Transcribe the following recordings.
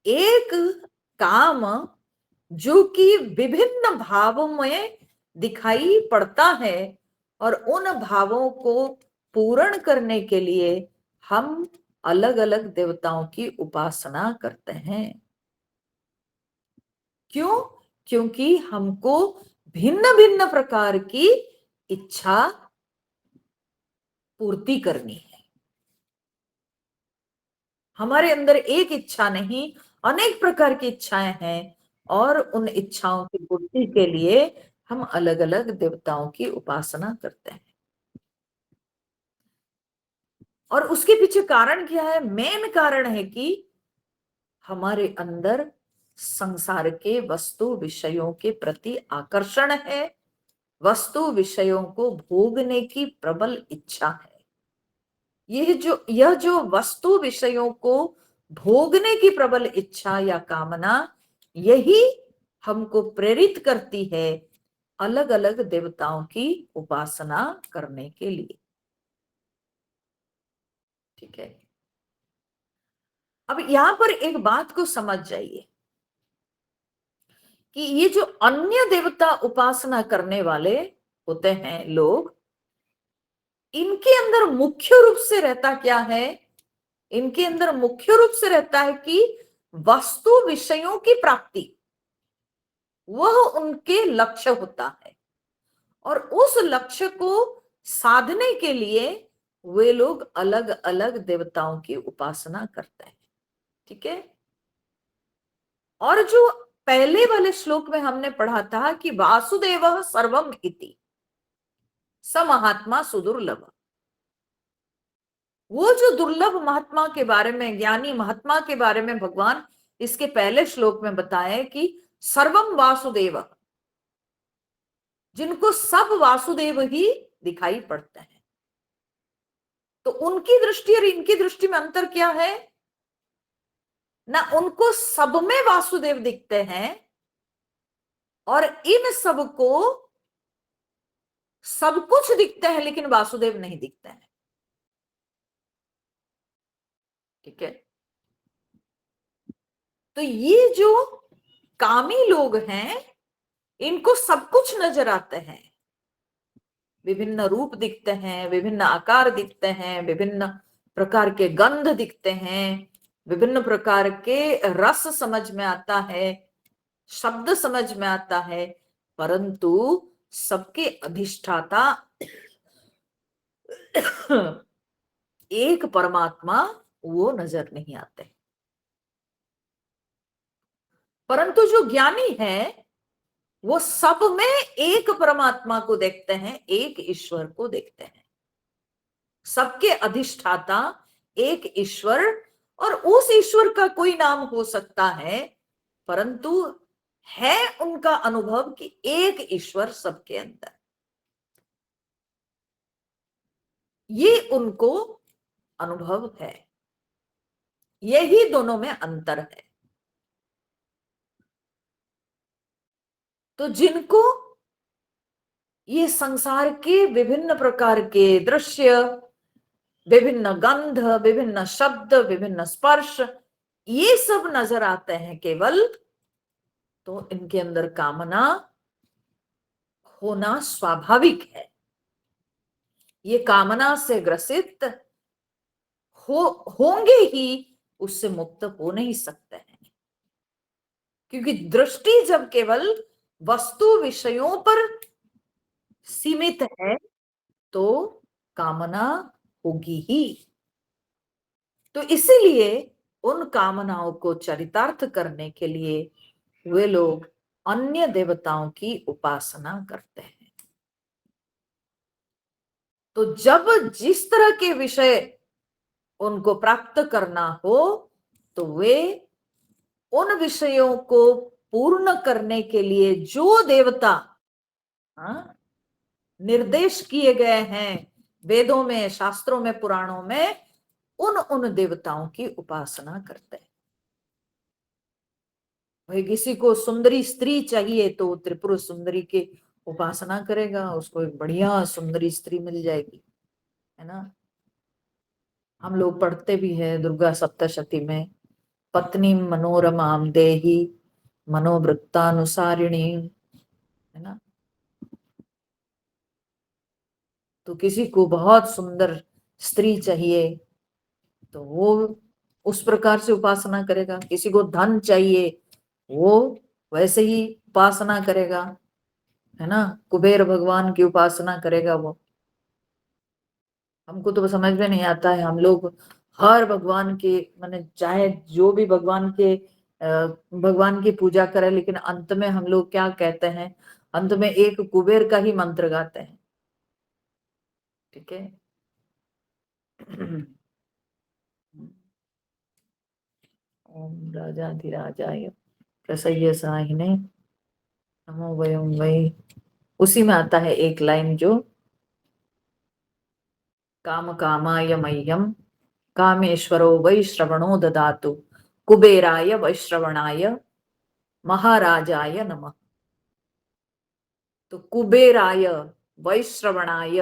एक काम जो कि विभिन्न भावों में दिखाई पड़ता है और उन भावों को पूर्ण करने के लिए हम अलग अलग देवताओं की उपासना करते हैं। क्यों? क्योंकि हमको भिन्न भिन्न प्रकार की इच्छा पूर्ति करनी है। हमारे अंदर एक इच्छा नहीं, अनेक प्रकार की इच्छाएं हैं और उन इच्छाओं की पूर्ति के लिए हम अलग अलग देवताओं की उपासना करते हैं। और उसके पीछे कारण क्या है? मेन कारण है कि हमारे अंदर संसार के वस्तु विषयों के प्रति आकर्षण है, वस्तु विषयों को भोगने की प्रबल इच्छा है। यह जो वस्तु विषयों को भोगने की प्रबल इच्छा या कामना, यही हमको प्रेरित करती है अलग अलग देवताओं की उपासना करने के लिए। ठीक है, अब यहां पर एक बात को समझ जाइए कि ये जो अन्य देवता उपासना करने वाले होते हैं लोग, इनके अंदर मुख्य रूप से रहता क्या है? इनके अंदर मुख्य रूप से रहता है कि वस्तु विषयों की प्राप्ति, वह उनके लक्ष्य होता है और उस लक्ष्य को साधने के लिए वे लोग अलग अलग देवताओं की उपासना करते हैं। ठीक है, और जो पहले वाले श्लोक में हमने पढ़ा था कि वासुदेव सर्वम इति स महात्मा सुदुर्लभ, वो जो दुर्लभ महात्मा के बारे में, ज्ञानी महात्मा के बारे में भगवान इसके पहले श्लोक में बताए कि सर्वम वासुदेव, जिनको सब वासुदेव ही दिखाई पड़ते हैं। तो उनकी दृष्टि और इनकी दृष्टि में अंतर क्या है? ना उनको सब में वासुदेव दिखते हैं और इन सब को सब कुछ दिखता है लेकिन वासुदेव नहीं दिखते हैं। ठीक है, तो ये जो कामी लोग हैं, इनको सब कुछ नजर आते हैं, विभिन्न रूप दिखते हैं, विभिन्न आकार दिखते हैं, विभिन्न प्रकार के गंध दिखते हैं, विभिन्न प्रकार के रस समझ में आता है, शब्द समझ में आता है, परंतु सबके अधिष्ठाता एक परमात्मा वो नजर नहीं आते। परंतु जो ज्ञानी है वो सब में एक परमात्मा को देखते हैं, एक ईश्वर को देखते हैं। सबके अधिष्ठाता एक ईश्वर, और उस ईश्वर का कोई नाम हो सकता है, परंतु है उनका अनुभव कि एक ईश्वर सबके अंदर, ये उनको अनुभव है। यही दोनों में अंतर है। तो जिनको ये संसार के विभिन्न प्रकार के दृश्य, विभिन्न गंध, विभिन्न शब्द, विभिन्न स्पर्श, ये सब नजर आते हैं केवल, तो इनके अंदर कामना होना स्वाभाविक है। ये कामना से ग्रसित होंगे ही, उससे मुक्त हो नहीं सकते हैं। क्योंकि दृष्टि जब केवल वस्तु विषयों पर सीमित है तो कामना होगी ही। तो इसीलिए उन कामनाओं को चरितार्थ करने के लिए वे लोग अन्य देवताओं की उपासना करते हैं। तो जब जिस तरह के विषय उनको प्राप्त करना हो, तो वे उन विषयों को पूर्ण करने के लिए जो देवता निर्देश किए गए हैं वेदों में, शास्त्रों में, पुराणों में, उन देवताओं की उपासना करते हैं। भाई किसी को सुंदरी स्त्री चाहिए तो त्रिपुर सुंदरी की उपासना करेगा, उसको एक बढ़िया सुंदरी स्त्री मिल जाएगी, है ना। हम लोग पढ़ते भी हैं दुर्गा सप्तशती में, पत्नी मनोरमाम देहि मनोवृत्तानुसारिणी, है ना। तो किसी को बहुत सुंदर स्त्री चाहिए तो वो उस प्रकार से उपासना करेगा, किसी को धन चाहिए वो वैसे ही उपासना करेगा, है ना। कुबेर भगवान की उपासना करेगा वो। हमको तो समझ में नहीं आता है, हम लोग हर भगवान के माने चाहे जो भी भगवान की पूजा करें, लेकिन अंत में हम लोग क्या कहते हैं, अंत में एक कुबेर का ही मंत्र गाते हैं, ठीक है। ओम राजाधिराजाय प्रसह्य साहिने नमो वयम वै। उसी में आता है एक लाइन जो काम कामाय मह्यम कामेश्वरो वै श्रवणो ददातु कुबेराय वैश्रवणाय महाराजाय नमः। तो कुबेराय वैश्रवणाय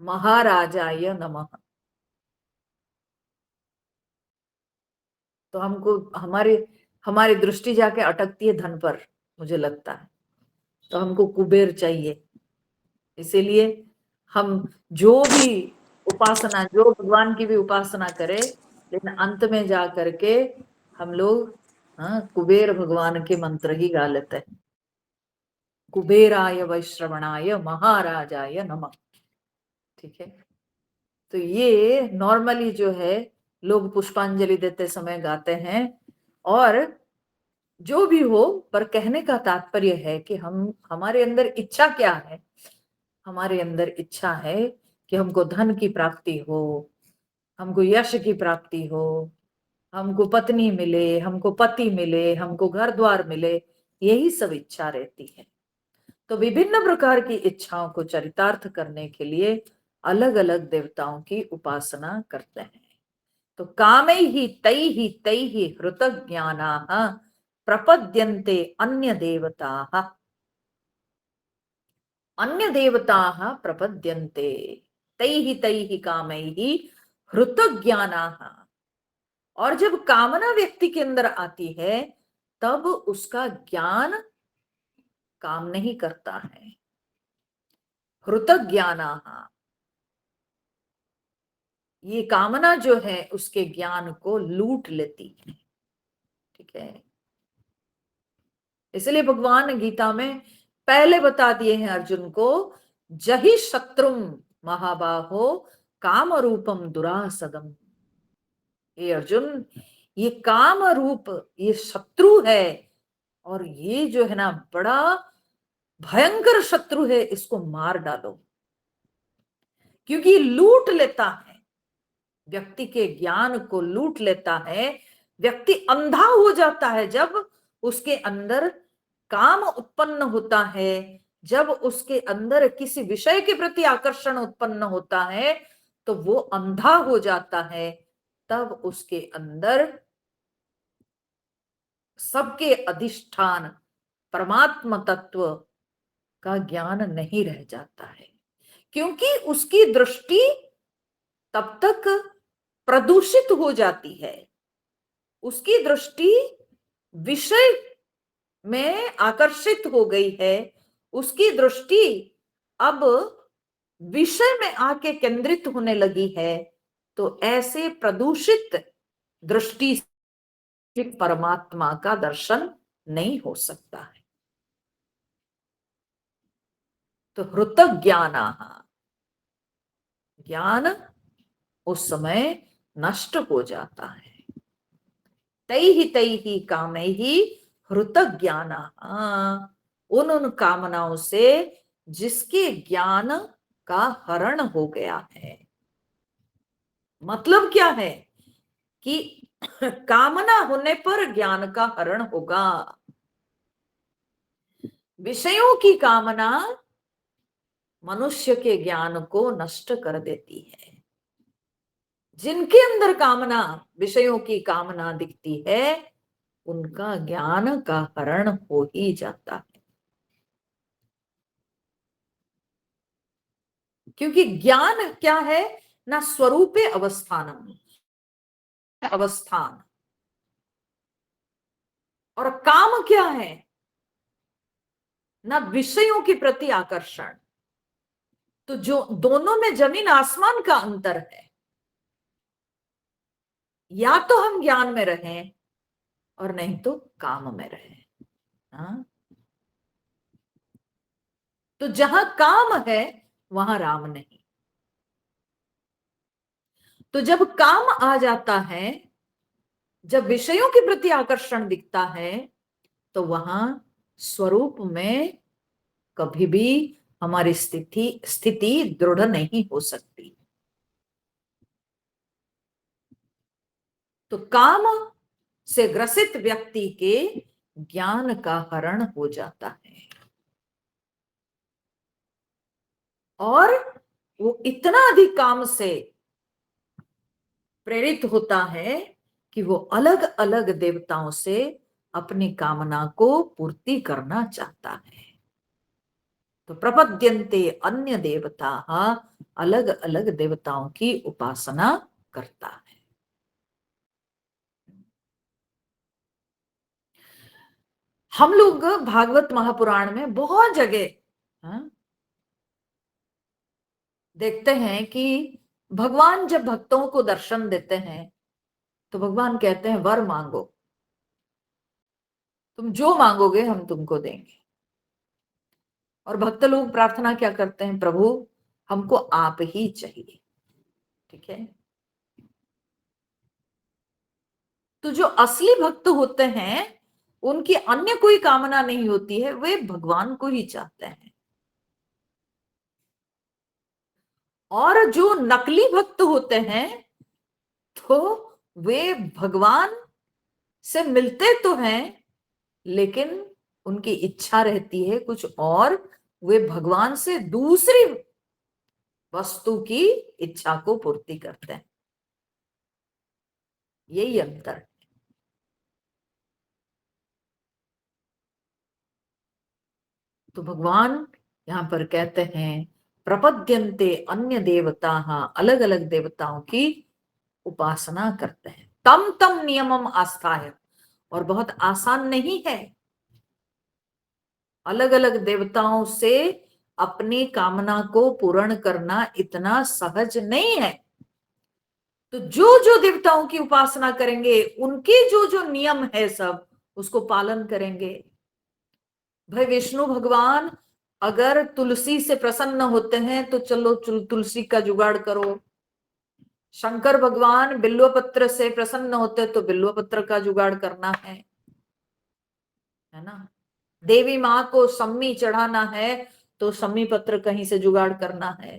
महाराजाय नमः। तो हमको हमारी हमारी दृष्टि जाके अटकती है धन पर, मुझे लगता है, तो हमको कुबेर चाहिए। इसीलिए हम जो भी उपासना, जो भगवान की भी उपासना करें, लेकिन अंत में जा करके हम लोग हाँ कुबेर भगवान के मंत्र ही गा लेते हैं। कुबेराय वैश्रवणाय महाराजाय नमः, ठीक है। तो ये नॉर्मली जो है लोग पुष्पांजलि देते समय गाते हैं। और जो भी हो, पर कहने का तात्पर्य है कि हम हमारे अंदर इच्छा क्या है। हमारे अंदर इच्छा है कि हमको धन की प्राप्ति हो, हमको यश की प्राप्ति हो, हमको पत्नी मिले, हमको पति मिले, हमको घर द्वार मिले, यही सब इच्छा रहती है। तो विभिन्न प्रकार की इच्छाओं को चरितार्थ करने के लिए अलग अलग देवताओं की उपासना करते हैं। तो कामैहि तैहि तैहि हृतज्ञानाः प्रपद्यन्ते अन्य देवताः, अन्य देवताः प्रपद्यन्ते तैहि तैहि कामैहि हृतज्ञानाः। और जब कामना व्यक्ति के अंदर आती है तब उसका ज्ञान काम नहीं करता है। हृतज्ञानाः, ये कामना जो है उसके ज्ञान को लूट लेती है, ठीक है। इसलिए भगवान गीता में पहले बता दिए हैं अर्जुन को, जहि शत्रुम महाबाहो काम रूपम दुरासदम। ये अर्जुन, ये काम रूप ये शत्रु है, और ये जो है ना बड़ा भयंकर शत्रु है, इसको मार डालो। क्योंकि लूट लेता है, व्यक्ति के ज्ञान को लूट लेता है। व्यक्ति अंधा हो जाता है जब उसके अंदर काम उत्पन्न होता है, जब उसके अंदर किसी विषय के प्रति आकर्षण उत्पन्न होता है तो वो अंधा हो जाता है। तब उसके अंदर सबके अधिष्ठान परमात्मा तत्व का ज्ञान नहीं रह जाता है, क्योंकि उसकी दृष्टि तब तक प्रदूषित हो जाती है। उसकी दृष्टि विषय में आकर्षित हो गई है, उसकी दृष्टि अब विषय में आके केंद्रित होने लगी है। तो ऐसे प्रदूषित दृष्टि से परमात्मा का दर्शन नहीं हो सकता है। तो हृत ज्ञानाः, ज्ञान उस समय नष्ट हो जाता है। तैहि तैहि कामैहि हृत ज्ञानाः, उन कामनाओं से जिसके ज्ञान का हरण हो गया है। मतलब क्या है कि कामना होने पर ज्ञान का हरण होगा। विषयों की कामना मनुष्य के ज्ञान को नष्ट कर देती है। जिनके अंदर कामना, विषयों की कामना दिखती है, उनका ज्ञान का हरण हो ही जाता है। क्योंकि ज्ञान क्या है ना, स्वरूपे अवस्थानम, अवस्थान। और काम क्या है? ना विषयों के प्रति आकर्षण। तो जो दोनों में जमीन आसमान का अंतर है। या तो हम ज्ञान में रहें और नहीं तो काम में रहें। हाँ? तो जहां काम है वहां राम नहीं। तो जब काम आ जाता है, जब विषयों के प्रति आकर्षण दिखता है, तो वहां स्वरूप में कभी भी हमारी स्थिति स्थिति दृढ़ नहीं हो सकती। तो काम से ग्रसित व्यक्ति के ज्ञान का हरण हो जाता है और वो इतना अधिक काम से प्रेरित होता है कि वो अलग अलग देवताओं से अपनी कामना को पूर्ति करना चाहता है। तो प्रपद्यन्ते अन्य देवता, अलग अलग देवताओं की उपासना करता है। हम लोग भागवत महापुराण में बहुत जगह हाँ, देखते हैं कि भगवान जब भक्तों को दर्शन देते हैं तो भगवान कहते हैं वर मांगो, तुम जो मांगोगे हम तुमको देंगे। और भक्त लोग प्रार्थना क्या करते हैं? प्रभु हमको आप ही चाहिए। ठीक है। तो जो असली भक्त होते हैं उनकी अन्य कोई कामना नहीं होती है, वे भगवान को ही चाहते हैं। और जो नकली भक्त होते हैं तो वे भगवान से मिलते तो हैं लेकिन उनकी इच्छा रहती है कुछ और, वे भगवान से दूसरी वस्तु की इच्छा को पूर्ति करते हैं। यही अंतर है। तो भगवान यहां पर कहते हैं प्रपद्यन्ते अन्य देवता, अलग अलग देवताओं की उपासना करते हैं। तम तम नियमम आस्थाय, और बहुत आसान नहीं है। अलग अलग देवताओं से अपनी कामना को पूर्ण करना इतना सहज नहीं है। तो जो जो देवताओं की उपासना करेंगे उनके जो जो नियम है सब उसको पालन करेंगे। भाई विष्णु भगवान अगर तुलसी से प्रसन्न होते हैं तो चलो तुलसी का जुगाड़ करो। शंकर भगवान बिल्व पत्र से प्रसन्न होते तो बिल्व पत्र का जुगाड़ करना है ना। देवी माँ को सम्मी चढ़ाना है तो सम्मी पत्र कहीं से जुगाड़ करना है।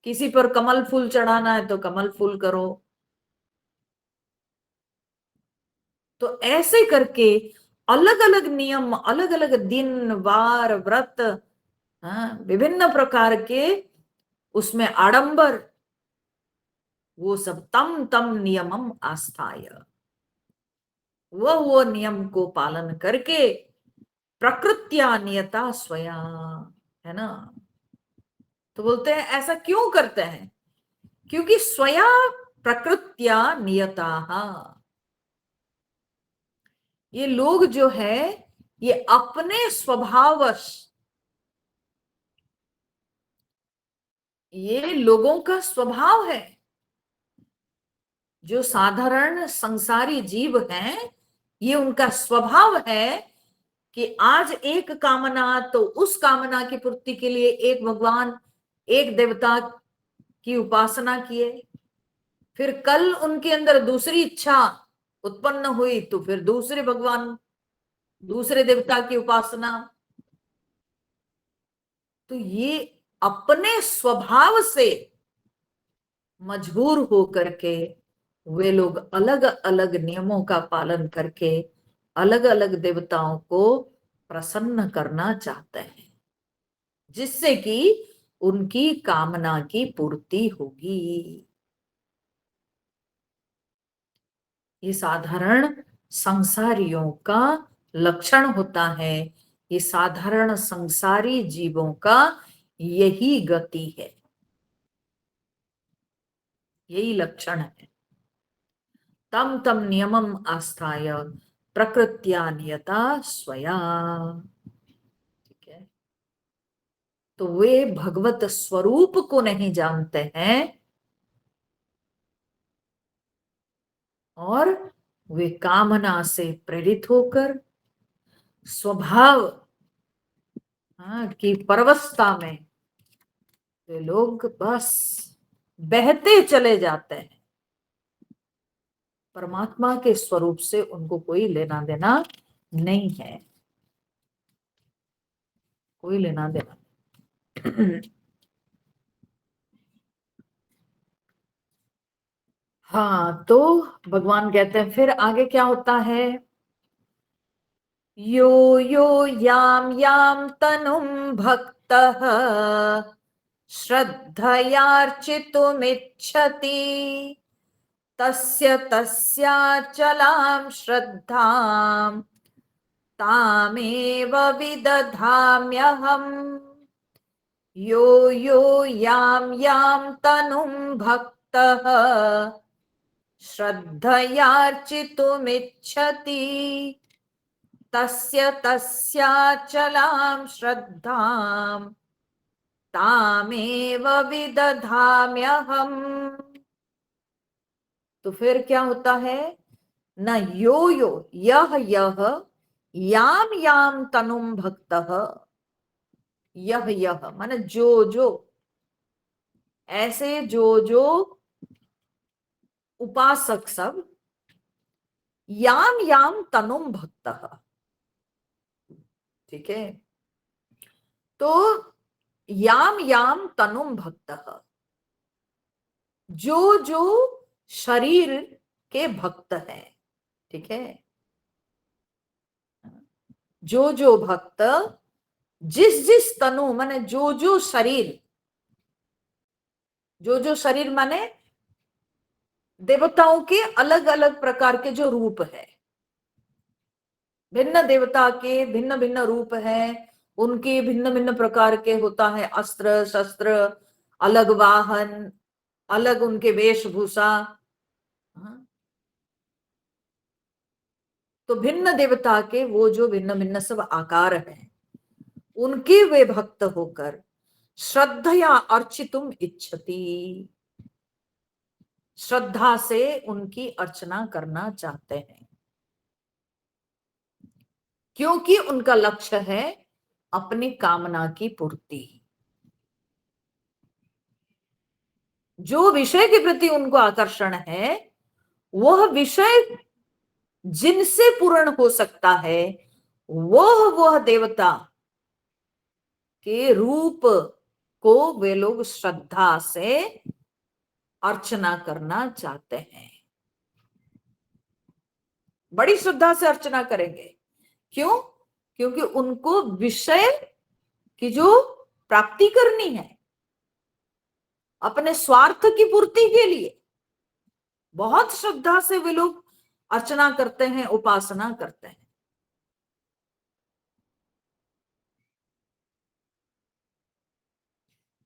किसी पर कमल फूल चढ़ाना है तो कमल फूल करो। तो ऐसे करके अलग अलग नियम, अलग अलग दिन वार व्रत, विभिन्न प्रकार के उसमें आडंबर, वो सब तम तम नियमम आस्थाय, वो नियम को पालन करके प्रकृत्या नियता स्वयं, है ना। तो बोलते हैं ऐसा क्यों करते हैं? क्योंकि स्वयं प्रकृत्या नियता, ये लोग जो है ये अपने स्वभावश, ये लोगों का स्वभाव है। जो साधारण संसारी जीव हैं ये उनका स्वभाव है कि आज एक कामना तो उस कामना की पूर्ति के लिए एक भगवान, एक देवता की उपासना किए। फिर कल उनके अंदर दूसरी इच्छा उत्पन्न हुई तो फिर दूसरे भगवान, दूसरे देवता की उपासना। तो ये अपने स्वभाव से मजबूर हो करके वे लोग अलग अलग नियमों का पालन करके अलग अलग देवताओं को प्रसन्न करना चाहते हैं, जिससे कि उनकी कामना की पूर्ति होगी। ये साधारण संसारियों का लक्षण होता है। ये साधारण संसारी जीवों का यही गति है, यही लक्षण है। तम तम नियमम आस्थाय प्रकृत्या नियता स्वया। ठीक है, तो वे भगवत स्वरूप को नहीं जानते हैं और वे कामना से प्रेरित होकर स्वभाव, हाँ, की परवस्था में वे लोग बस बहते चले जाते हैं। परमात्मा के स्वरूप से उनको कोई लेना देना नहीं है, कोई लेना देना। हाँ, तो भगवान कहते हैं फिर आगे क्या होता है। यो यो याम याम तनुम भक्तः श्रद्धयार्चितुमिच्छति तस्य तस्याचलां श्रद्धां तामेव विदधाम्यहम्। यो यो याम याम तनुं भक्तः श्रद्धयार्चितुमिच्छति तस्य तस्याचलां श्रद्धां तामेव विदधाम्यहम्। तो फिर क्या होता है, न यो यो यह याम याम तनुम भक्तः, यह माने जो जो, ऐसे जो जो उपासक सब, याम याम तनुम भक्तः, ठीक है, तो याम याम तनुम भक्तः, जो जो शरीर के भक्त हैं, ठीक है, जो जो भक्त जिस जिस तनु माने जो जो शरीर, जो जो शरीर माने देवताओं के अलग अलग प्रकार के जो रूप है, भिन्न देवता के भिन्न भिन्न रूप है, उनके भिन्न भिन्न प्रकार के होता है अस्त्र शस्त्र, अलग वाहन, अलग उनके वेशभूषा। हाँ, तो भिन्न देवता के वो जो भिन्न भिन्न सब आकार हैं, उनके वे भक्त होकर श्रद्धया अर्चितुम इच्छति, श्रद्धा से उनकी अर्चना करना चाहते हैं, क्योंकि उनका लक्ष्य है अपनी कामना की पूर्ति। जो विषय के प्रति उनको आकर्षण है, वह विषय जिनसे पूर्ण हो सकता है, वह देवता के रूप को वे लोग श्रद्धा से अर्चना करना चाहते हैं, बड़ी श्रद्धा से अर्चना करेंगे। क्यों? क्योंकि उनको विषय की जो प्राप्ति करनी है, अपने स्वार्थ की पूर्ति के लिए बहुत श्रद्धा से वे लोग अर्चना करते हैं, उपासना करते हैं।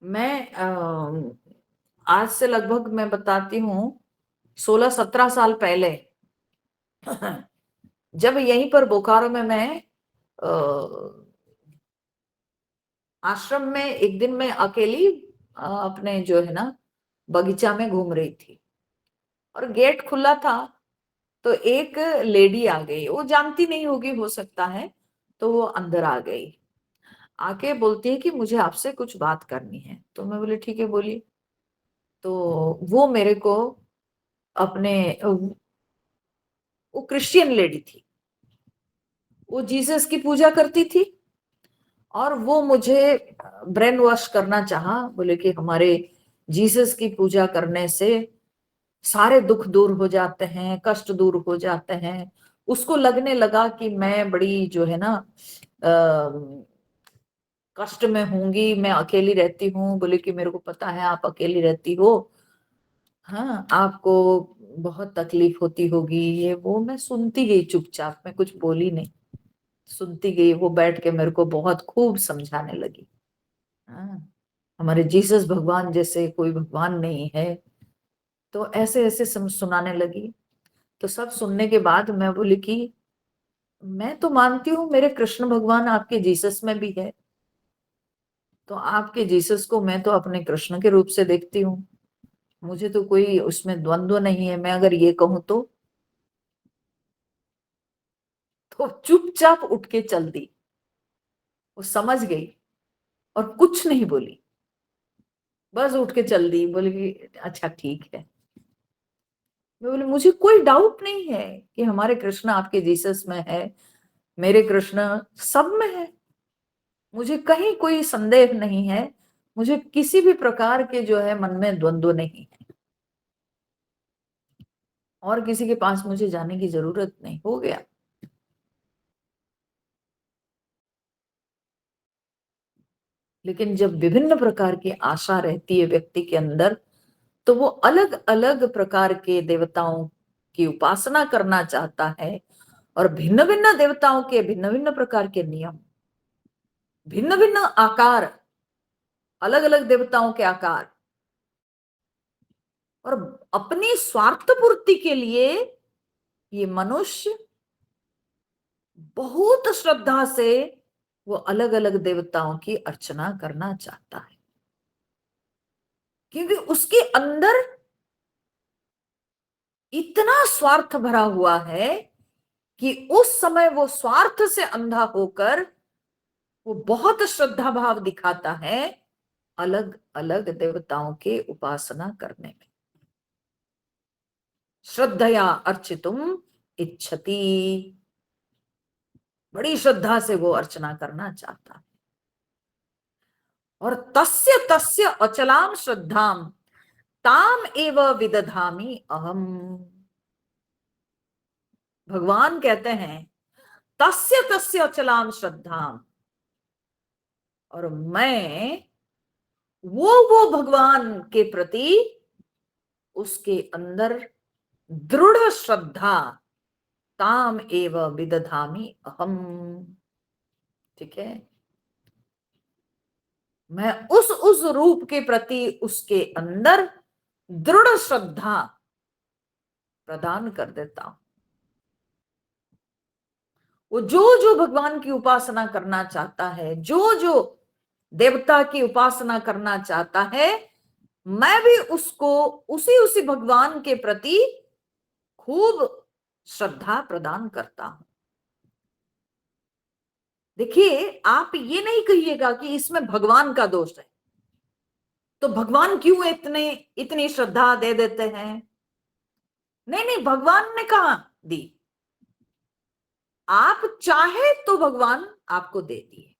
मैं आज से लगभग मैं बताती हूँ 16-17 साल पहले जब यहीं पर बोकारो में मैं आश्रम में एक दिन मैं अकेली अपने जो है ना बगीचा में घूम रही थी और गेट खुला था, तो एक लेडी आ गई, वो जानती नहीं होगी हो सकता है, तो वो अंदर आ गई, आके बोलती है कि मुझे आपसे कुछ बात करनी है। तो मैं बोली ठीक है बोलिए। तो वो मेरे को अपने वो क्रिश्चियन लेडी थी, वो जीसस की पूजा करती थी और वो मुझे ब्रेन वॉश करना चाहा, बोले कि हमारे जीसस की पूजा करने से सारे दुख दूर हो जाते हैं, कष्ट दूर हो जाते हैं। उसको लगने लगा कि मैं बड़ी जो है ना कष्ट में होंगी, मैं अकेली रहती हूँ। बोले कि मेरे को पता है आप अकेली रहती हो, हाँ आपको बहुत तकलीफ होती होगी, ये वो। मैं सुनती गई चुपचाप, मैं कुछ बोली नहीं, सुनती गई। वो बैठ के मेरे को बहुत खूब समझाने लगी, हाँ हमारे जीसस भगवान जैसे कोई भगवान नहीं है, तो ऐसे ऐसे सुनाने लगी। तो सब सुनने के बाद मैं बोली कि मैं तो मानती हूँ मेरे कृष्ण भगवान आपके जीसस में भी है, तो आपके जीसस को मैं तो अपने कृष्ण के रूप से देखती हूँ, मुझे तो कोई उसमें द्वंद्व नहीं है, मैं अगर ये कहूं तो चुपचाप उठ के चल दी। वो समझ गई और कुछ नहीं बोली, बस उठ के चल दी, बोली कि अच्छा ठीक है। मैं बोली मुझे कोई डाउट नहीं है कि हमारे कृष्ण आपके जीसस में है, मेरे कृष्ण सब में है, मुझे कहीं कोई संदेह नहीं है, मुझे किसी भी प्रकार के जो है मन में द्वंद्व नहीं है, और किसी के पास मुझे जाने की जरूरत नहीं, हो गया। लेकिन जब विभिन्न प्रकार की आशा रहती है व्यक्ति के अंदर, तो वो अलग अलग प्रकार के देवताओं की उपासना करना चाहता है, और भिन्न भिन्न देवताओं के भिन्न भिन्न प्रकार के नियम, भिन्न भिन्न आकार, अलग अलग देवताओं के आकार, और अपनी स्वार्थ पूर्ति के लिए ये मनुष्य बहुत श्रद्धा से वो अलग अलग देवताओं की अर्चना करना चाहता है, क्योंकि उसके अंदर इतना स्वार्थ भरा हुआ है कि उस समय वो स्वार्थ से अंधा होकर वो बहुत श्रद्धा भाव दिखाता है अलग अलग देवताओं के उपासना करने में। श्रद्धया अर्चितुम इच्छति, बड़ी श्रद्धा से वो अर्चना करना चाहता है। और तस्य तस्य अचलाम श्रद्धाम ताम एव विदधामि अहम। भगवान कहते हैं तस्य तस्य अचलाम श्रद्धाम, और मैं वो भगवान के प्रति उसके अंदर दृढ़ श्रद्धा, ताम एव विदधामि अहम। ठीक है, मैं उस रूप के प्रति उसके अंदर दृढ़ श्रद्धा प्रदान कर देता हूं। वो जो जो भगवान की उपासना करना चाहता है, जो जो देवता की उपासना करना चाहता है, मैं भी उसको उसी उसी भगवान के प्रति खूब श्रद्धा प्रदान करता हूं। देखिए, आप ये नहीं कहिएगा कि इसमें भगवान का दोष है, तो भगवान क्यों इतनी श्रद्धा दे देते हैं। नहीं नहीं, भगवान ने कहा दी, आप चाहे तो भगवान आपको दे दिए।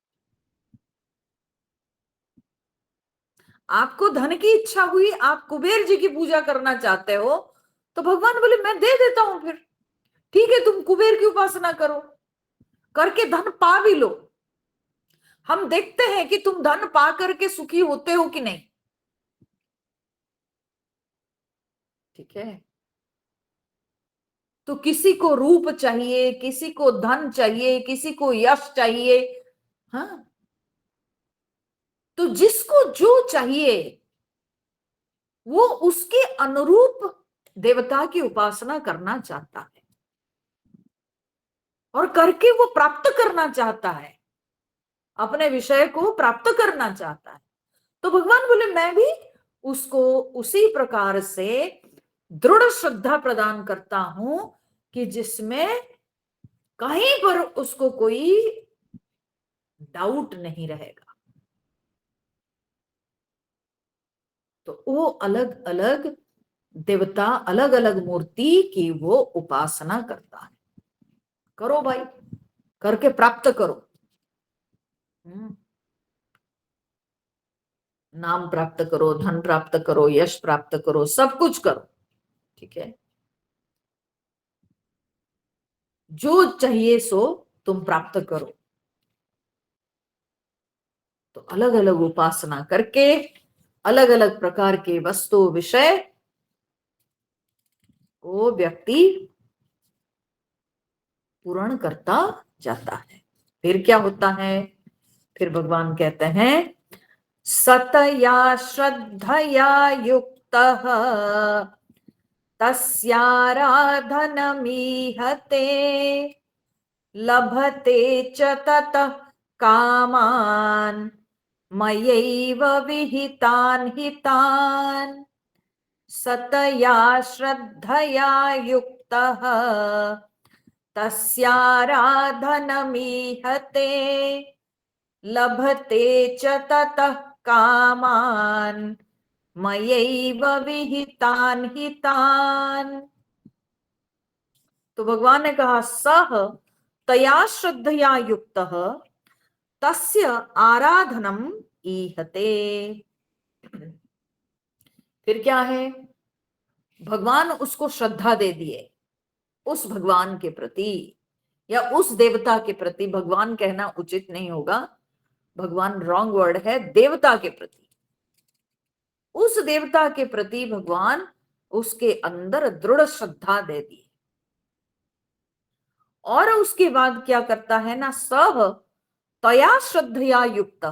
आपको धन की इच्छा हुई, आप कुबेर जी की पूजा करना चाहते हो, तो भगवान बोले मैं दे देता हूं, फिर ठीक है तुम कुबेर की उपासना करो, करके धन पा भी लो। हम देखते हैं कि तुम धन पा करके सुखी होते हो कि नहीं। ठीक है, तो किसी को रूप चाहिए, किसी को धन चाहिए, किसी को यश चाहिए, हाँ, तो जिसको जो चाहिए वो उसके अनुरूप देवता की उपासना करना चाहता है, और करके वो प्राप्त करना चाहता है, अपने विषय को प्राप्त करना चाहता है। तो भगवान बोले मैं भी उसको उसी प्रकार से दृढ़ श्रद्धा प्रदान करता हूं कि जिसमें कहीं पर उसको कोई डाउट नहीं रहेगा। तो वो अलग अलग देवता, अलग अलग मूर्ति की वो उपासना करता है। करो भाई, करके प्राप्त करो। नाम प्राप्त करो, धन प्राप्त करो, यश प्राप्त करो, सब कुछ करो। ठीक है, जो चाहिए सो तुम प्राप्त करो। तो अलग अलग उपासना करके अलग अलग प्रकार के वस्तु विषय को व्यक्ति पूर्ण करता जाता है। फिर क्या होता है, फिर भगवान कहते हैं सतया श्रद्धया युक्तः तस्याराधनमीहते लभते च ततः कामान् मयैव विहितान् हितान् सतया श्रद्धया युक्तः तस्याराधनमीहते लभते च ततः कामान् मयैव विहितान् हितान्। तो भगवान ने कहा सह तया श्रद्धया युक्तः तस्य आराधनम ईहते। फिर क्या है, भगवान उसको श्रद्धा दे दिए उस भगवान के प्रति, या उस देवता के प्रति। भगवान कहना उचित नहीं होगा, भगवान रॉन्ग वर्ड है, देवता के प्रति। उस देवता के प्रति भगवान उसके अंदर दृढ़ श्रद्धा दे दी। और उसके बाद क्या करता है ना, सह तया श्रद्धया युक्त,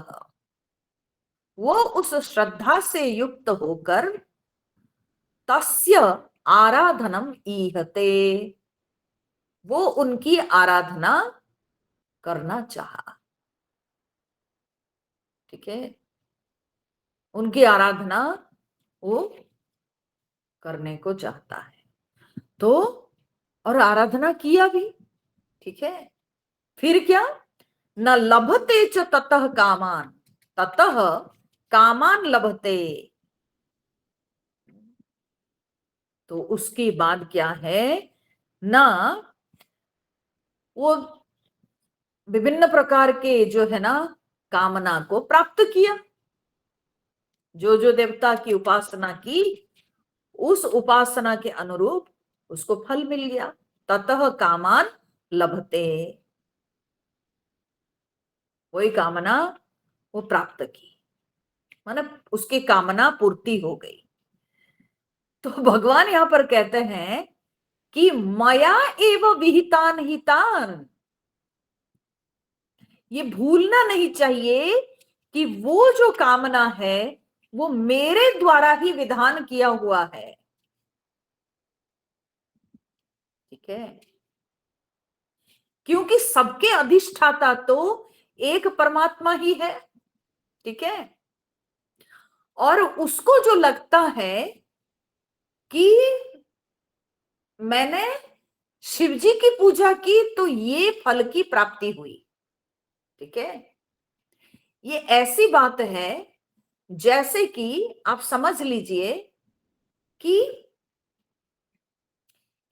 वो उस श्रद्धा से युक्त होकर तस्य आराधनम ईहते, वो उनकी आराधना करना चाहा। ठीक है, उनकी आराधना वो करने को चाहता है। तो और आराधना किया भी। ठीक है, फिर क्या, न लभते च ततः कामान, ततः कामान लभते। तो उसके बाद क्या है ना, वो विभिन्न प्रकार के जो है ना कामना को प्राप्त किया। जो जो देवता की उपासना की उस उपासना के अनुरूप उसको फल मिल गया। ततः कामान लभते, वही कामना वो प्राप्त की, माने उसकी कामना पूर्ति हो गई। तो भगवान यहां पर कहते हैं कि मया एव विहितान हितान। ये भूलना नहीं चाहिए कि वो जो कामना है वो मेरे द्वारा ही विधान किया हुआ है। ठीक है, क्योंकि सबके अधिष्ठाता तो एक परमात्मा ही है। ठीक है, और उसको जो लगता है कि मैंने शिव जी की पूजा की तो ये फल की प्राप्ति हुई। ठीक है, ये ऐसी बात है जैसे कि आप समझ लीजिए कि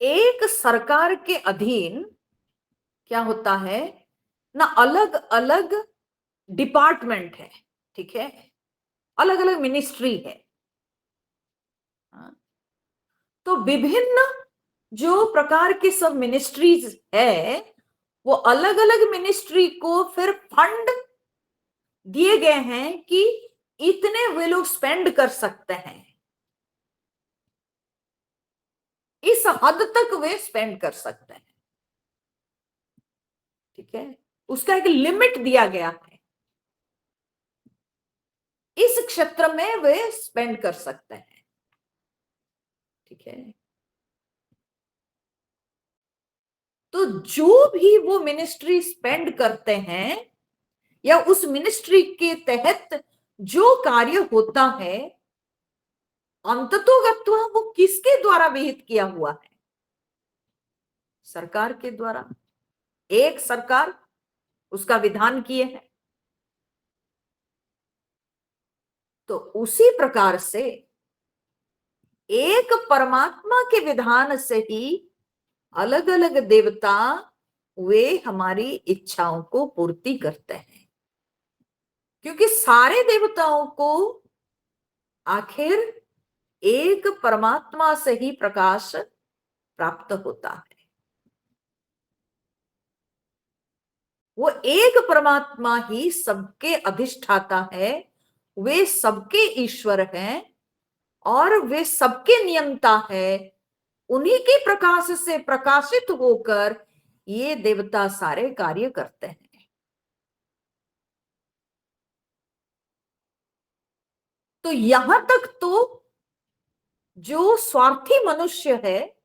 एक सरकार के अधीन क्या होता है ना, अलग अलग डिपार्टमेंट है। ठीक है, अलग अलग मिनिस्ट्री है। हाँ, तो विभिन्न जो प्रकार के सब मिनिस्ट्रीज है वो अलग अलग मिनिस्ट्री को फिर फंड दिए गए हैं कि इतने वे लोग स्पेंड कर सकते हैं, इस हद तक वे स्पेंड कर सकते हैं। ठीक है, उसका एक लिमिट दिया गया है, इस क्षेत्र में वे स्पेंड कर सकते हैं। ठीक है, तो जो भी वो मिनिस्ट्री स्पेंड करते हैं या उस मिनिस्ट्री के तहत जो कार्य होता है अंततोगत्वा वो किसके द्वारा विहित किया हुआ है, सरकार के द्वारा। एक सरकार उसका विधान किए हैं। तो उसी प्रकार से एक परमात्मा के विधान से ही अलग अलग देवता वे हमारी इच्छाओं को पूर्ति करते हैं, क्योंकि सारे देवताओं को आखिर एक परमात्मा से ही प्रकाश प्राप्त होता है। वो एक परमात्मा ही सबके अधिष्ठाता है, वे सबके ईश्वर हैं और वे सबके नियंता है। उन्हीं के प्रकाश से प्रकाशित होकर ये देवता सारे कार्य करते हैं। तो यहां तक तो जो स्वार्थी मनुष्य है,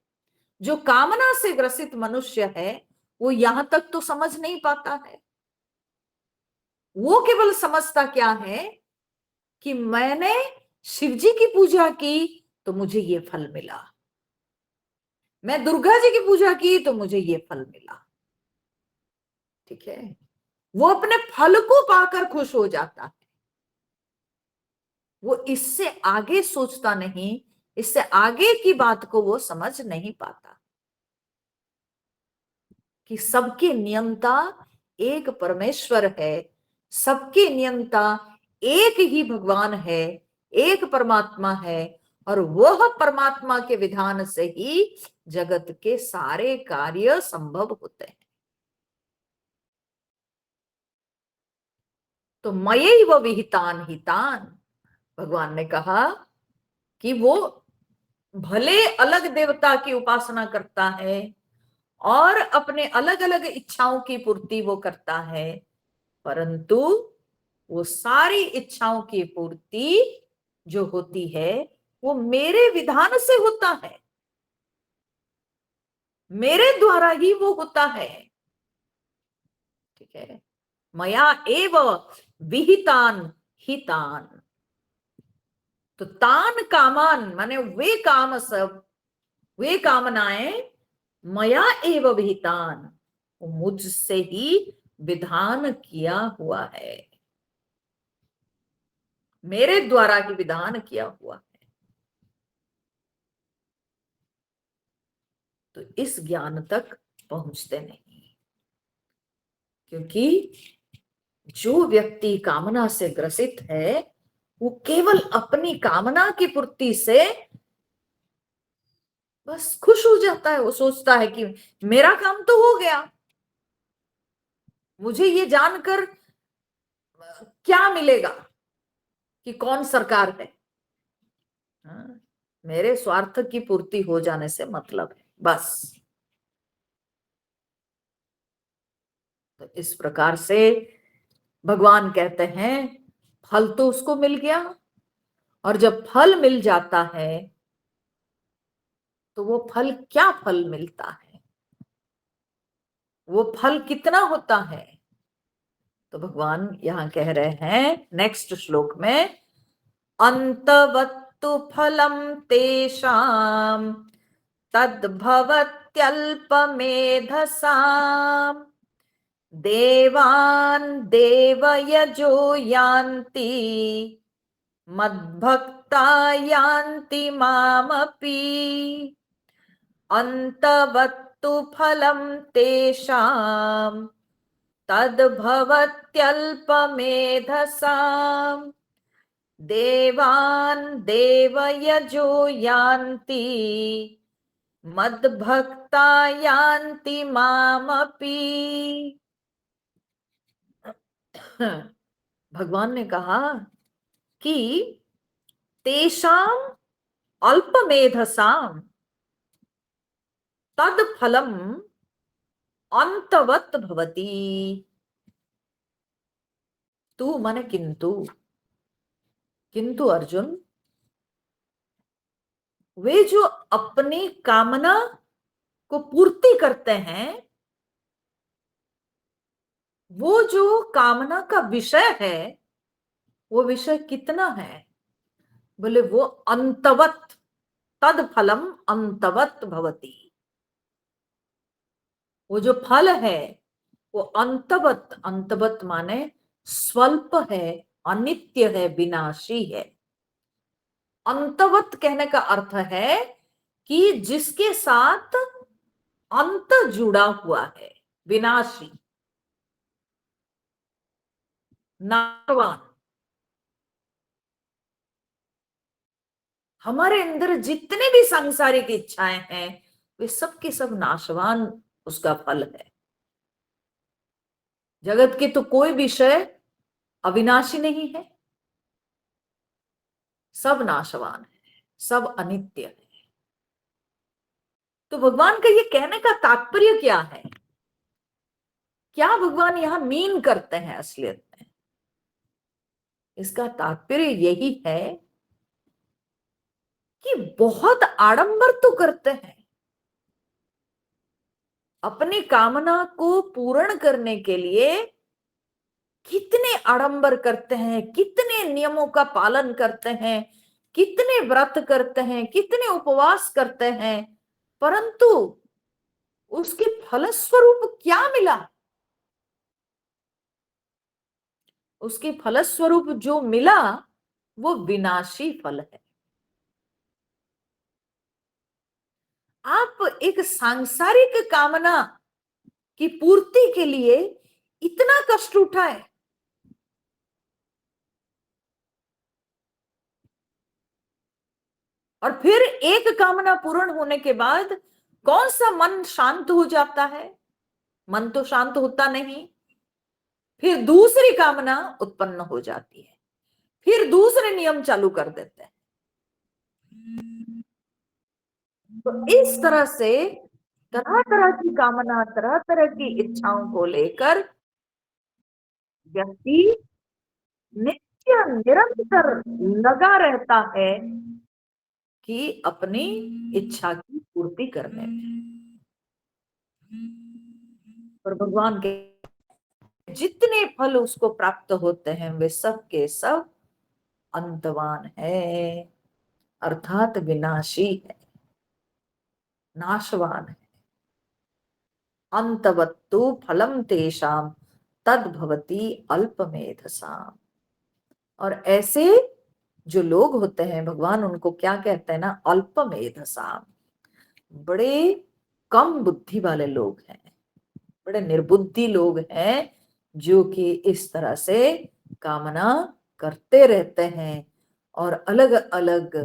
जो कामना से ग्रसित मनुष्य है, वो यहां तक तो समझ नहीं पाता है। वो केवल समझता क्या है कि मैंने शिव जी की पूजा की तो मुझे ये फल मिला, मैं दुर्गा जी की पूजा की तो मुझे ये फल मिला। ठीक है, वो अपने फल को पाकर खुश हो जाता है, वो इससे आगे सोचता नहीं, इससे आगे की बात को वो समझ नहीं पाता कि सबके नियंता एक परमेश्वर है, सबके नियंता एक ही भगवान है, एक परमात्मा है, और वह परमात्मा के विधान से ही जगत के सारे कार्य संभव होते हैं। तो मयैव विहितान हितान, भगवान ने कहा कि वो भले अलग देवता की उपासना करता है और अपने अलग अलग इच्छाओं की पूर्ति वो करता है, परंतु वो सारी इच्छाओं की पूर्ति जो होती है वो मेरे विधान से होता है, मेरे द्वारा ही वो होता है। ठीक है, मया एव विहितान हितान। तो तान कामान माने वे काम, सब वे कामनाएं मया एव विहितान, मुझसे ही विधान किया हुआ है, मेरे द्वारा ही विधान किया हुआ है। तो इस ज्ञान तक पहुंचते नहीं, क्योंकि जो व्यक्ति कामना से ग्रसित है वो केवल अपनी कामना की पूर्ति से बस खुश हो जाता है। वो सोचता है कि मेरा काम तो हो गया, मुझे ये जानकर क्या मिलेगा कि कौन सरकार है। हाँ, मेरे स्वार्थ की पूर्ति हो जाने से मतलब है बस। तो इस प्रकार से भगवान कहते हैं फल तो उसको मिल गया, और जब फल मिल जाता है तो वो फल क्या फल मिलता है, वो फल कितना होता है। तो भगवान यहां कह रहे हैं नेक्स्ट श्लोक में, अंतवत्तु फलम तेषाम तद्भवत्यल्पमेधसाम् देवान् देवयजो यान्ति मद्भक्ता यान्ति मामपि। अंतवत्तु फलम तेषाम् तद्भवत्यल्पमेधसाम् देवान् देवयजो यान्ति मद्भक्ता यान्ति मामपि। भगवान ने कहा कि तेषाम अल्पमेधसाम तद फलम अंतवत भवति। तू माने किंतु, किंतु अर्जुन, वे जो अपनी कामना को पूर्ति करते हैं, वो जो कामना का विषय है वो विषय कितना है, बोले वो अंतवत, तद फलम अंतवत भवति। वो जो फल है वो अंतवत, अंतवत माने स्वल्प है, अनित्य है, विनाशी है। अंतवत कहने का अर्थ है कि जिसके साथ अंत जुड़ा हुआ है, विनाशी, नाशवान। हमारे अंदर जितने भी सांसारिक इच्छाएं हैं वे सब के सब नाशवान उसका फल है। जगत के तो कोई विषय अविनाशी नहीं है, सब नाशवान है, सब अनित्य है। तो भगवान का ये कहने का तात्पर्य क्या है, क्या भगवान यहां मीन करते हैं असलियत में? इसका तात्पर्य यही है कि बहुत आडंबर तो करते हैं, अपनी कामना को पूर्ण करने के लिए कितने आडंबर करते हैं, कितने नियमों का पालन करते हैं, कितने व्रत करते हैं, कितने उपवास करते हैं, परंतु उसके फलस्वरूप क्या मिला? उसके फलस्वरूप जो मिला वो विनाशी फल है। आप एक सांसारिक कामना की पूर्ति के लिए इतना कष्ट उठाए, और फिर एक कामना पूर्ण होने के बाद कौन सा मन शांत हो जाता है? मन तो शांत होता नहीं, फिर दूसरी कामना उत्पन्न हो जाती है, फिर दूसरे नियम चालू कर देते हैं। तो इस तरह से तरह तरह की कामना, तरह तरह की इच्छाओं को लेकर व्यक्ति नित्य निरंतर लगा रहता है कि अपनी इच्छा की पूर्ति करने में। पर भगवान के जितने फल उसको प्राप्त होते हैं वे सब के सब अंतवान है, अर्थात विनाशी है, नाशवान है। अंतवत्तु फलम तेषाम तद्भवति अल्पमेधसाम। और ऐसे जो लोग होते हैं भगवान उनको क्या कहते हैं ना, अल्पमेधसाम, बड़े कम बुद्धि वाले लोग हैं, बड़े निर्बुद्धि लोग हैं, जो कि इस तरह से कामना करते रहते हैं और अलग अलग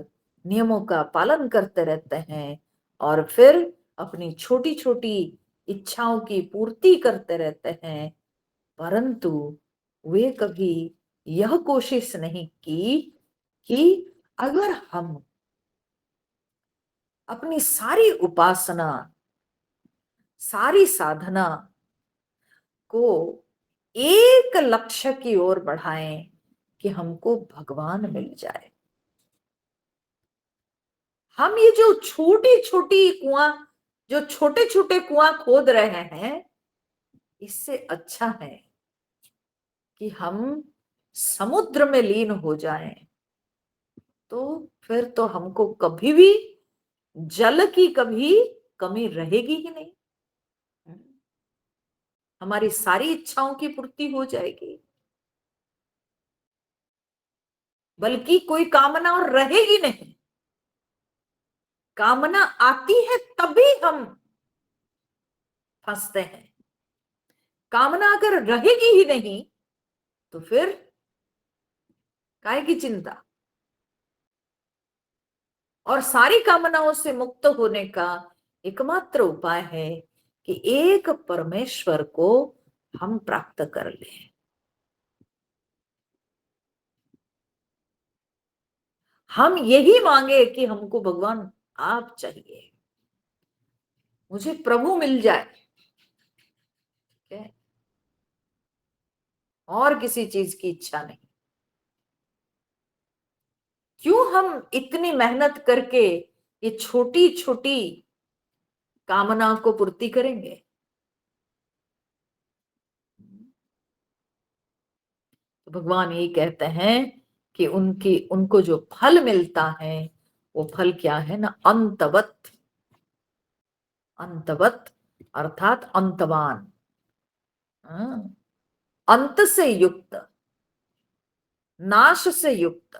नियमों का पालन करते रहते हैं, और फिर अपनी छोटी छोटी इच्छाओं की पूर्ति करते रहते हैं, परंतु वे कभी यह कोशिश नहीं की कि अगर हम अपनी सारी उपासना, सारी साधना को एक लक्ष्य की ओर बढ़ाएं कि हमको भगवान मिल जाए। हम ये जो छोटी छोटी कुआं, जो छोटे छोटे कुआं खोद रहे हैं, इससे अच्छा है कि हम समुद्र में लीन हो जाएं, तो फिर तो हमको कभी भी जल की कभी कमी रहेगी ही नहीं, हमारी सारी इच्छाओं की पूर्ति हो जाएगी, बल्कि कोई कामना और रहेगी नहीं। कामना आती है तभी हम फंसते हैं, कामना अगर रहेगी ही नहीं तो फिर काहे की चिंता। और सारी कामनाओं से मुक्त होने का एकमात्र उपाय है कि एक परमेश्वर को हम प्राप्त कर लें। हम यही मांगे कि हमको भगवान आप चाहिए, मुझे प्रभु मिल जाए, ठीक है, और किसी चीज की इच्छा नहीं। क्यों हम इतनी मेहनत करके ये छोटी छोटी कामना को पूर्ति करेंगे? तो भगवान यही कहते हैं कि उनको जो फल मिलता है वो फल क्या है ना, अंतवत। अंतवत अर्थात अंतवान, हाँ, अंत से युक्त, नाश से युक्त,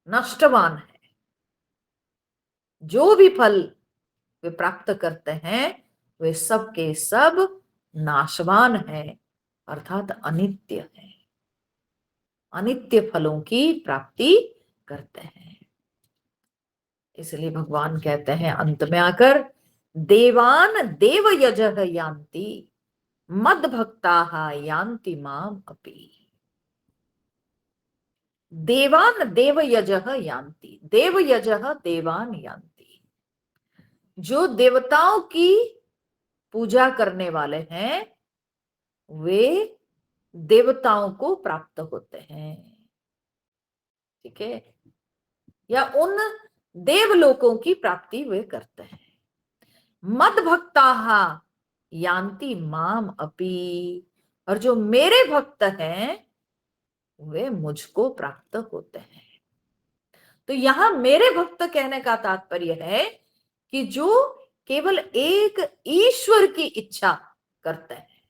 नष्टवान है। जो भी फल वे प्राप्त करते हैं वे सब के सब नाशवान है, अर्थात अनित्य है, अनित्य फलों की प्राप्ति करते हैं। इसलिए भगवान कहते हैं अंत में आकर, देवान देव यजः यान्ति मद भक्ताः यान्ति माम अपि। देवान देव यजः यान्ति, देव यजः देवान यान्ति। जो देवताओं की पूजा करने वाले हैं वे देवताओं को प्राप्त होते हैं, ठीक है। या उन देवलोकों की प्राप्ति वे करते हैं। मद भक्ताः यान्ति माम अपि, और जो मेरे भक्त हैं वे मुझको प्राप्त होते हैं। तो यहां मेरे भक्त कहने का तात्पर्य है कि जो केवल एक ईश्वर की इच्छा करते हैं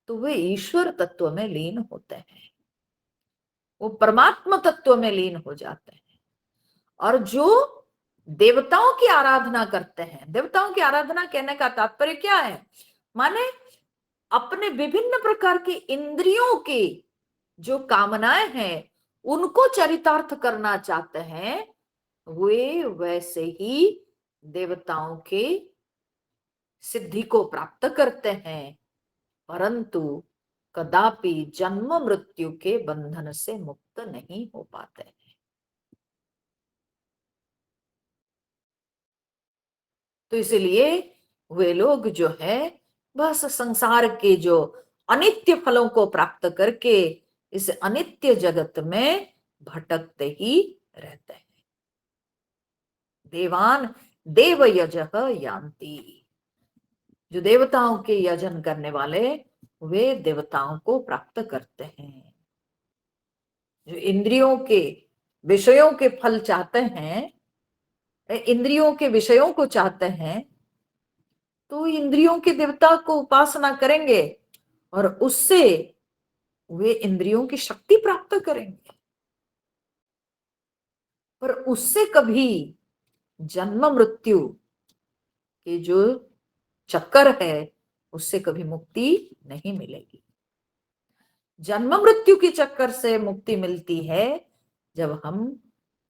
तो वे ईश्वर तत्व में लीन होते हैं, वो परमात्मा तत्व में लीन हो जाते हैं। और जो देवताओं की आराधना करते हैं, देवताओं की आराधना कहने का तात्पर्य क्या है, माने अपने विभिन्न प्रकार की इंद्रियों की जो कामनाएं हैं उनको चरितार्थ करना चाहते हैं, वे वैसे ही देवताओं के सिद्धि को प्राप्त करते हैं, परंतु कदापि जन्म मृत्यु के बंधन से मुक्त नहीं हो पाते। तो इसलिए वे लोग जो है बस संसार के जो अनित्य फलों को प्राप्त करके इस अनित्य जगत में भटकते ही रहते हैं। देवान देव यजः यान्ति, जो देवताओं के यजन करने वाले वे देवताओं को प्राप्त करते हैं। जो इंद्रियों के विषयों के फल चाहते हैं, इंद्रियों के विषयों को चाहते हैं, तो इंद्रियों के देवता को उपासना करेंगे और उससे वे इंद्रियों की शक्ति प्राप्त करेंगे, पर उससे कभी जन्म मृत्यु के जो चक्कर है उससे कभी मुक्ति नहीं मिलेगी। जन्म मृत्यु के चक्कर से मुक्ति मिलती है जब हम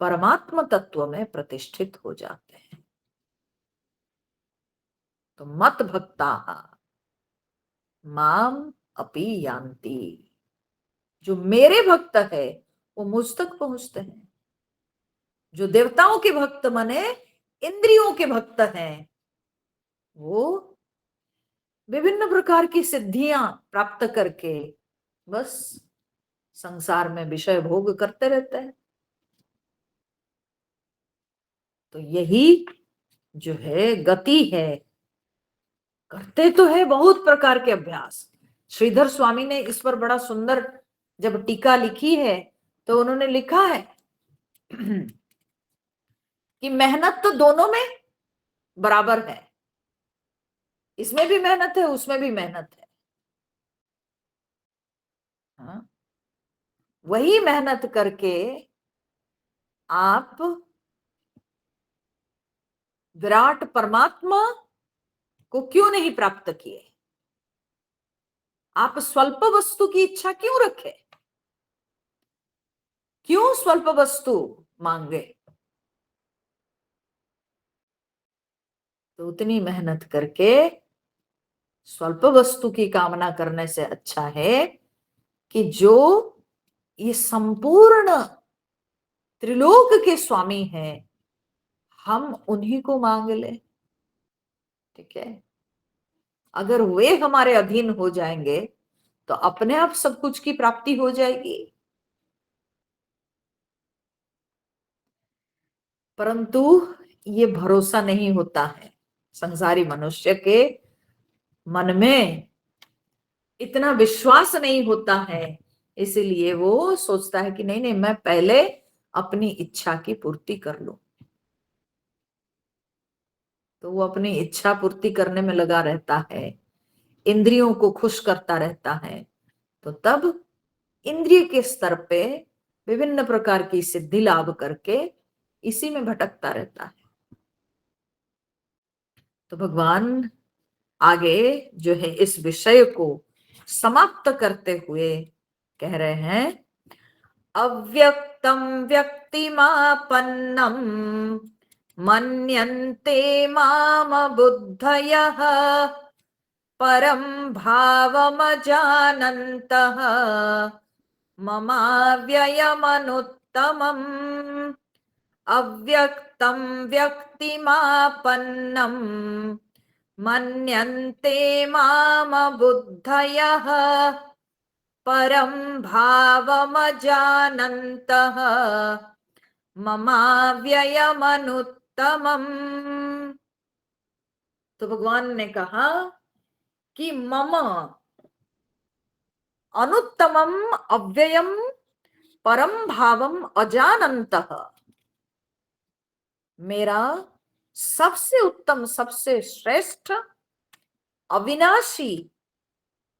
परमात्मा तत्व में प्रतिष्ठित हो जाते हैं। तो मत भक्ता माम अपि यान्ति, जो मेरे भक्त है वो मुझ तक पहुंचते हैं। जो देवताओं के भक्त माने इंद्रियों के भक्त हैं, वो विभिन्न प्रकार की सिद्धियां प्राप्त करके बस संसार में विषय भोग करते रहते हैं। तो यही जो है गति है। करते तो है बहुत प्रकार के अभ्यास। श्रीधर स्वामी ने इस पर बड़ा सुंदर जब टीका लिखी है तो उन्होंने लिखा है कि मेहनत तो दोनों में बराबर है, इसमें भी मेहनत है उसमें भी मेहनत है। हाँ? वही मेहनत करके आप विराट परमात्मा को क्यों नहीं प्राप्त किए? आप स्वल्प वस्तु की इच्छा क्यों रखे? क्यों स्वल्प वस्तु मांगे? तो उतनी मेहनत करके स्वल्प वस्तु की कामना करने से अच्छा है कि जो ये संपूर्ण त्रिलोक के स्वामी हैं हम उन्हीं को मांग ले। ठीक है, अगर वे हमारे अधीन हो जाएंगे तो अपने आप सब कुछ की प्राप्ति हो जाएगी। परंतु ये भरोसा नहीं होता है, संसारी मनुष्य के मन में इतना विश्वास नहीं होता है, इसलिए वो सोचता है कि नहीं नहीं मैं पहले अपनी इच्छा की पूर्ति कर लूं। तो वो अपनी इच्छा पूर्ति करने में लगा रहता है, इंद्रियों को खुश करता रहता है। तो तब इंद्रिय के स्तर पे विभिन्न प्रकार की सिद्धि लाभ करके इसी में भटकता रहता है। तो भगवान आगे जो है इस विषय को समाप्त करते हुए कह रहे हैं, अव्यक्तम व्यक्तिमापन्नम मन्यन्ते माम बुद्धयः परम भावमजानन्तः ममाव्ययमनुत्तमम्। अव्यक्तं व्यक्तिमापन्नं मन्यन्ते माम बुद्धयः परं भावमजानन्तः ममाव्ययमनुत्तमम्। तो भगवान ने कहा कि मम अनुत्तमम अव्ययम परम भावम अजानन्तः, मेरा सबसे उत्तम, सबसे श्रेष्ठ, अविनाशी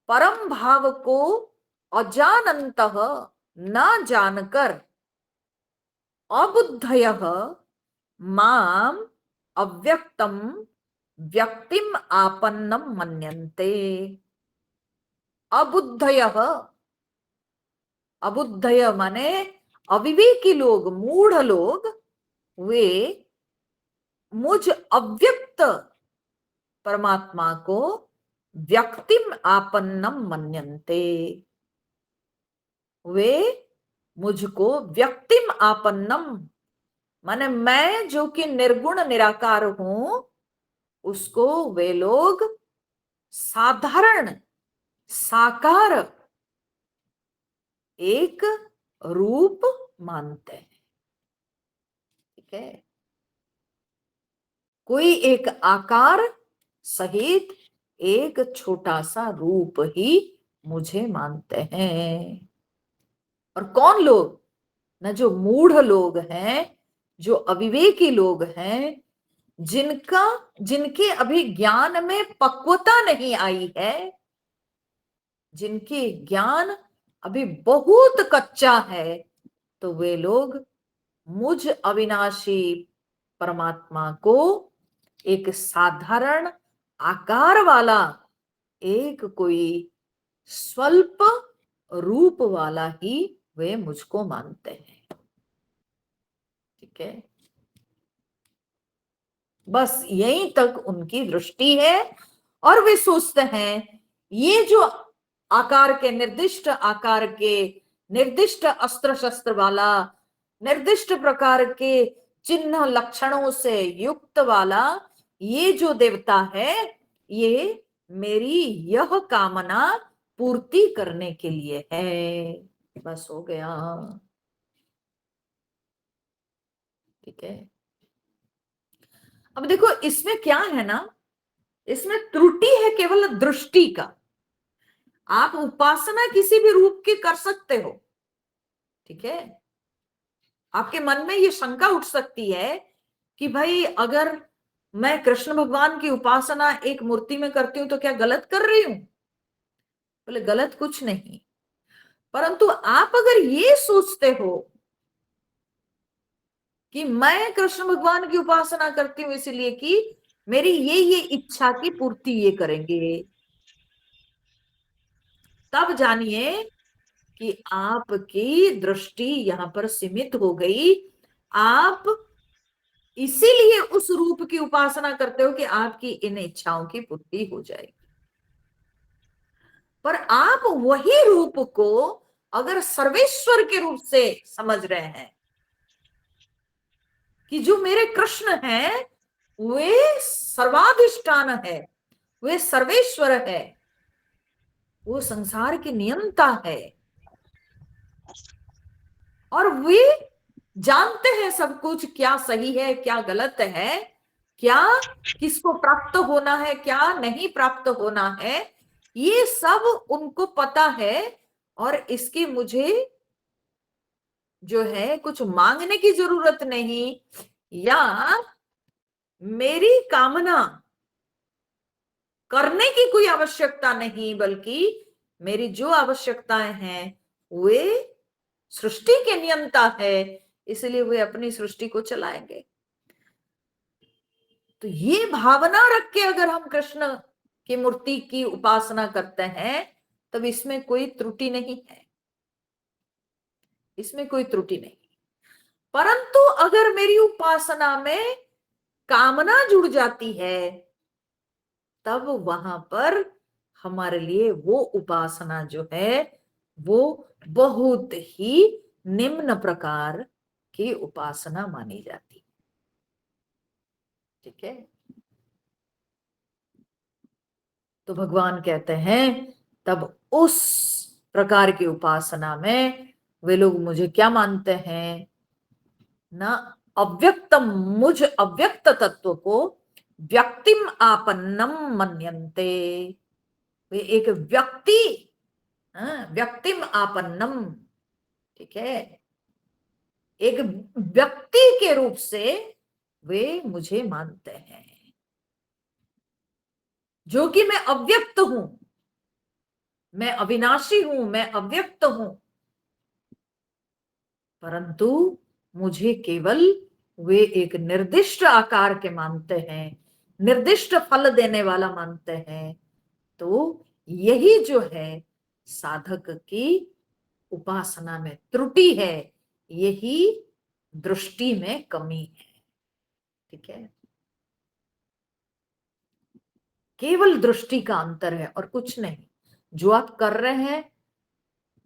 परम भाव को अजानन्तः, न जानकर, अबुद्धयः माम अव्यक्तम व्यक्तिम आपन्नम मन्यन्ते। अबुद्धयः, अबुद्धय माने अविवेकी लोग, मूढ़ लोग, वे मुझ अव्यक्त परमात्मा को व्यक्तिम आपन्नम मन्यन्ते, वे मुझको व्यक्तिम आपन्नम माने मैं जो कि निर्गुण निराकार हूं, उसको वे लोग साधारण, साकार, एक रूप मानते हैं। ठीक है, कोई एक आकार सहित एक छोटा सा रूप ही मुझे मानते हैं। और कौन लोग? न जो मूढ़ लोग हैं, जो अविवेकी लोग हैं, जिनके अभी ज्ञान में पक्वता नहीं आई है, जिनके ज्ञान अभी बहुत कच्चा है, तो वे लोग मुझ अविनाशी परमात्मा को एक साधारण आकार वाला, एक कोई स्वल्प रूप वाला ही वे मुझको मानते हैं। ठीक है, बस यहीं तक उनकी दृष्टि है। और वे सोचते हैं ये जो आकार के, निर्दिष्ट आकार के, निर्दिष्ट अस्त्र शस्त्र वाला, निर्दिष्ट प्रकार के चिन्ह लक्षणों से युक्त वाला ये जो देवता है, ये मेरी यह कामना पूर्ति करने के लिए है। बस हो गया। ठीक है, अब देखो इसमें क्या है ना, इसमें त्रुटि है केवल दृष्टि का। आप उपासना किसी भी रूप की कर सकते हो। ठीक है, आपके मन में ये शंका उठ सकती है कि भाई अगर मैं कृष्ण भगवान की उपासना एक मूर्ति में करती हूं तो क्या गलत कर रही हूं? बोले गलत कुछ नहीं, परंतु आप अगर ये सोचते हो कि मैं कृष्ण भगवान की उपासना करती हूं इसलिए कि मेरी ये इच्छा की पूर्ति ये करेंगे, तब जानिए कि आपकी दृष्टि यहां पर सीमित हो गई। आप इसीलिए उस रूप की उपासना करते हो कि आपकी इन इच्छाओं की पूर्ति हो जाएगी। पर आप वही रूप को अगर सर्वेश्वर के रूप से समझ रहे हैं कि जो मेरे कृष्ण हैं वे सर्वाधिष्ठान है, वे सर्वेश्वर है, वो संसार की नियंता है, और वे जानते हैं सब कुछ, क्या सही है क्या गलत है, क्या किसको प्राप्त होना है क्या नहीं प्राप्त होना है, ये सब उनको पता है। और इसकी मुझे जो है कुछ मांगने की जरूरत नहीं, या मेरी कामना करने की कोई आवश्यकता नहीं, बल्कि मेरी जो आवश्यकताएं हैं वे सृष्टि के नियंता है, इसलिए वे अपनी सृष्टि को चलाएंगे। तो ये भावना रख के अगर हम कृष्ण की मूर्ति की उपासना करते हैं तब इसमें कोई त्रुटि नहीं है, इसमें कोई त्रुटि नहीं। परंतु अगर मेरी उपासना में कामना जुड़ जाती है तब वहां पर हमारे लिए वो उपासना जो है वो बहुत ही निम्न प्रकार की उपासना मानी जाती है। ठीक है, तो भगवान कहते हैं तब उस प्रकार की उपासना में वे लोग मुझे क्या मानते हैं? न अव्यक्तम, मुझ अव्यक्त तत्व को व्यक्तिम आपन्नम मन्यन्ते। वे एक व्यक्ति, व्यक्तिम आपन्नम, ठीक है, एक व्यक्ति के रूप से वे मुझे मानते हैं, जो कि मैं अव्यक्त हूं, मैं अविनाशी हूं, मैं अव्यक्त हूं, परंतु मुझे केवल वे एक निर्दिष्ट आकार के मानते हैं, निर्दिष्ट फल देने वाला मानते हैं। तो यही जो है साधक की उपासना में त्रुटि है, यही दृष्टि में कमी है। ठीक है, केवल दृष्टि का अंतर है और कुछ नहीं। जो आप कर रहे हैं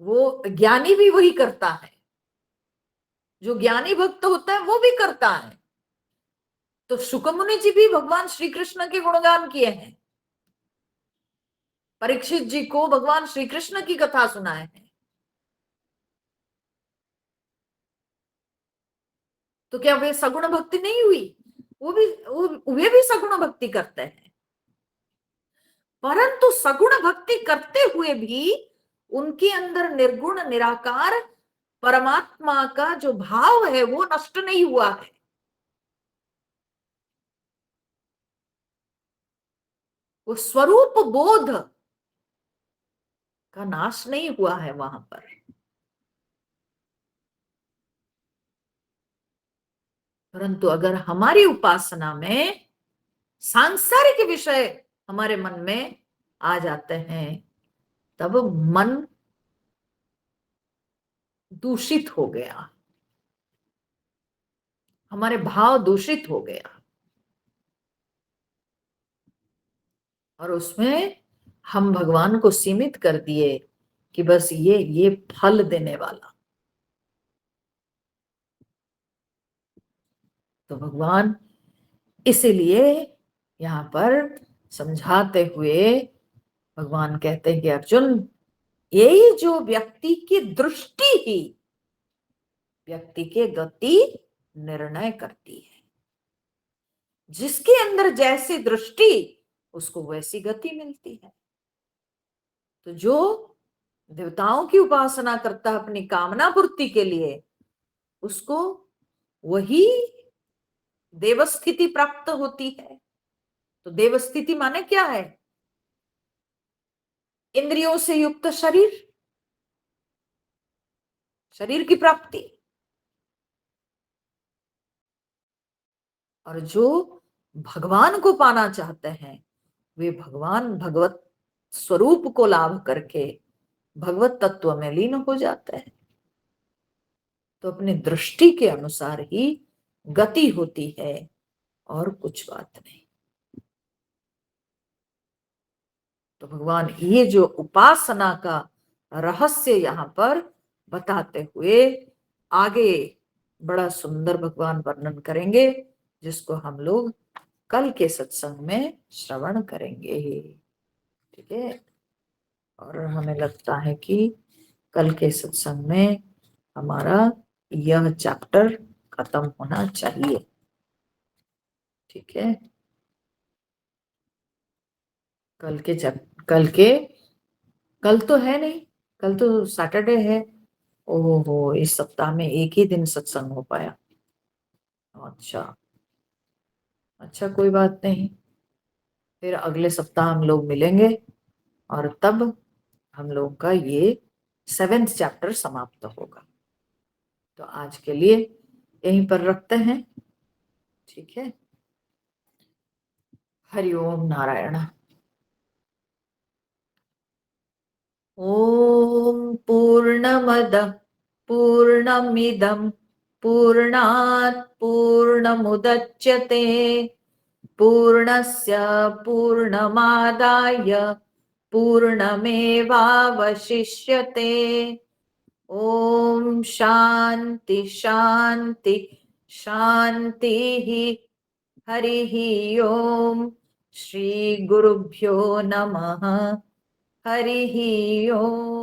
वो ज्ञानी भी वही करता है, जो ज्ञानी भक्त होता है वो भी करता है। तो शुकमुनि जी भी भगवान श्री कृष्ण के गुणगान किए हैं, परीक्षित जी को भगवान श्री कृष्ण की कथा सुनाए हैं। तो क्या वे सगुण भक्ति नहीं हुई? वे भी सगुण भक्ति करते हैं, परंतु सगुण भक्ति करते हुए भी उनके अंदर निर्गुण निराकार परमात्मा का जो भाव है वो नष्ट नहीं हुआ है। वो स्वरूप बोध का नाश नहीं हुआ है वहां पर। परंतु अगर हमारी उपासना में सांसारिक विषय हमारे मन में आ जाते हैं, तब मन दूषित हो गया, हमारे भाव दूषित हो गया, और उसमें हम भगवान को सीमित कर दिए कि बस ये फल देने वाला। तो भगवान इसीलिए यहाँ पर समझाते हुए भगवान कहते हैं कि अर्जुन, यही जो व्यक्ति की दृष्टि ही व्यक्ति के गति निर्णय करती है। जिसके अंदर जैसी दृष्टि उसको वैसी गति मिलती है। तो जो देवताओं की उपासना करता है अपनी कामना पूर्ति के लिए, उसको वही देवस्थिति प्राप्त होती है। तो देवस्थिति माने क्या है? इंद्रियों से युक्त शरीर, शरीर की प्राप्ति। और जो भगवान को पाना चाहते हैं वे भगवान भगवत स्वरूप को लाभ करके भगवत तत्व में लीन हो जाते हैं। तो अपनी दृष्टि के अनुसार ही गति होती है और कुछ बात नहीं। तो भगवान ये जो उपासना का रहस्य यहाँ पर बताते हुए आगे बड़ा सुंदर भगवान वर्णन करेंगे, जिसको हम लोग कल के सत्संग में श्रवण करेंगे। ठीक है, और हमें लगता है कि कल के सत्संग में हमारा यह चैप्टर खत्म होना चाहिए। ठीक है, कल के कल तो है नहीं, कल तो सैटरडे है। ओहो, इस सप्ताह में एक ही दिन सत्संग हो पाया। अच्छा अच्छा, कोई बात नहीं, फिर अगले सप्ताह हम लोग मिलेंगे और तब हम लोग का ये 7th चैप्टर समाप्त होगा। तो आज के लिए यहीं पर रखते हैं। ठीक है, हरि ओम नारायण। ओम पूर्णमद पूर्णमिदं पूर्णात् पूर्णमुदच्यते पूर्णस्य पूर्णमादाय पूर्णमेवावशिष्यते। ओम शांति शांति शांति। हरि ओम। श्री गुरुभ्यो नमः। हरि ओम।